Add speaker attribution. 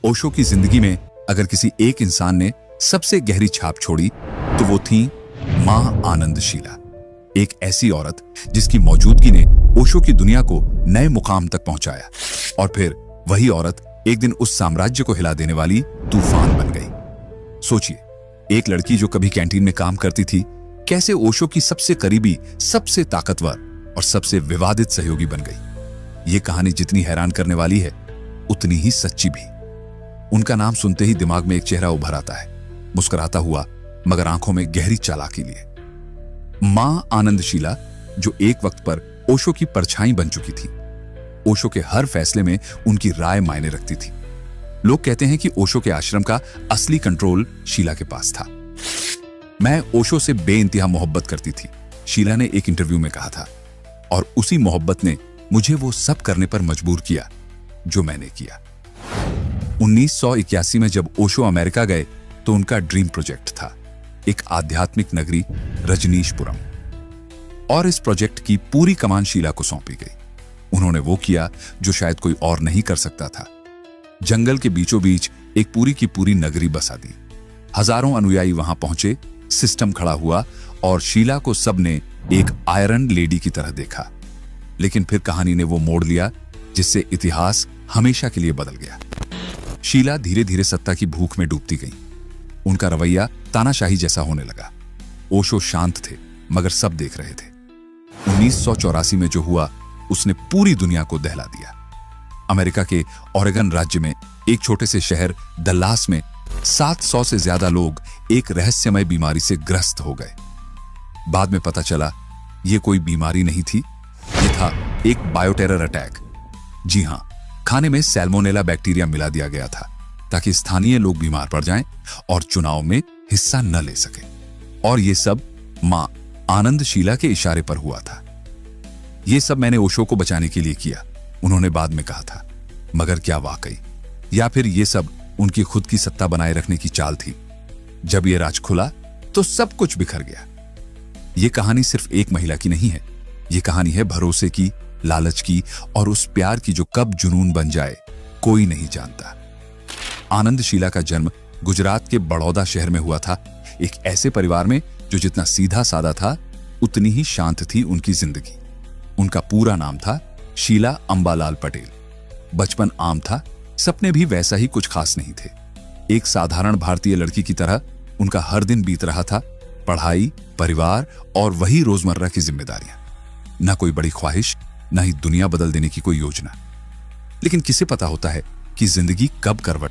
Speaker 1: ओशो की जिंदगी में अगर किसी एक इंसान ने सबसे गहरी छाप छोड़ी तो वो थी मां आनंदशीला। एक ऐसी औरत जिसकी मौजूदगी ने ओशो की दुनिया को नए मुकाम तक पहुंचाया। और फिर वही औरत एक दिन उस साम्राज्य को हिला देने वाली तूफान बन गई। सोचिए, एक लड़की जो कभी कैंटीन में काम करती थी कैसे ओशो की सबसे करीबी, सबसे ताकतवर और सबसे विवादित सहयोगी बन गई। ये कहानी जितनी हैरान करने वाली है उतनी ही सच्ची भी। उनका नाम सुनते ही दिमाग में एक चेहरा उभर आता है, मुस्कुराता हुआ मगर आंखों में गहरी चालाकी लिए। मां आनंदशीला, जो एक वक्त पर ओशो की परछाई बन चुकी थी। ओशो के हर फैसले में उनकी राय मायने रखती थी। लोग कहते हैं कि ओशो के आश्रम का असली कंट्रोल शीला के पास था। मैं ओशो से बेइंतहा मोहब्बत करती थी, शीला ने एक इंटरव्यू में कहा था, और उसी मोहब्बत ने मुझे वो सब करने पर मजबूर किया जो मैंने किया। 1981 में जब ओशो अमेरिका गए तो उनका ड्रीम प्रोजेक्ट था एक आध्यात्मिक नगरी रजनीशपुरम, और इस प्रोजेक्ट की पूरी कमान शीला को सौंपी गई। उन्होंने वो किया जो शायद कोई और नहीं कर सकता था। जंगल के बीचों बीच एक पूरी की पूरी नगरी बसा दी। हजारों अनुयायी वहां पहुंचे, सिस्टम खड़ा हुआ और शीला को सबने एक आयरन लेडी की तरह देखा। लेकिन फिर कहानी ने वो मोड़ लिया जिससे इतिहास हमेशा के लिए बदल गया। शीला धीरे धीरे सत्ता की भूख में डूबती गई। उनका रवैया तानाशाही जैसा होने लगा। ओशो शांत थे मगर सब देख रहे थे। 1984 में जो हुआ उसने पूरी दुनिया को दहला दिया। अमेरिका के ओरेगन राज्य में एक छोटे से शहर दल्लास में 700 से ज्यादा लोग एक रहस्यमय बीमारी से ग्रस्त हो गए। बाद में पता चला यह कोई बीमारी नहीं थी, यह था एक बायोटेरर अटैक। जी हां, खाने में सैल्मोनेला बैक्टीरिया मिला दिया गया था ताकि स्थानीय लोग बीमार पड़ जाएं और चुनाव में हिस्सा न ले सके। और यह सब मां आनंदशीला के इशारे पर हुआ था। यह सब मैंने ओशो को बचाने के लिए किया, उन्होंने बाद में कहा था। मगर क्या वाकई, या फिर यह सब उनकी खुद की सत्ता बनाए रखने की चाल थी? जब यह राज खुला तो सब कुछ बिखर गया। यह कहानी सिर्फ एक महिला की नहीं है, यह कहानी है भरोसे की, लालच की और उस प्यार की जो कब जुनून बन जाए कोई नहीं जानता। आनंदशीला का जन्म गुजरात के बड़ौदा शहर में हुआ था, एक ऐसे परिवार में जो जितना सीधा सादा था उतनी ही शांत थी उनकी जिंदगी। उनका पूरा नाम था शीला अंबालाल पटेल। बचपन आम था, सपने भी वैसा ही कुछ खास नहीं थे। एक साधारण भारतीय लड़की की तरह उनका हर दिन बीत रहा था, पढ़ाई, परिवार और वही रोजमर्रा की जिम्मेदारियां। ना कोई बड़ी ख्वाहिश, ना ही दुनिया बदल देने की कोई योजना। लेकिन किसे पता होता है कि जिंदगी कब करवट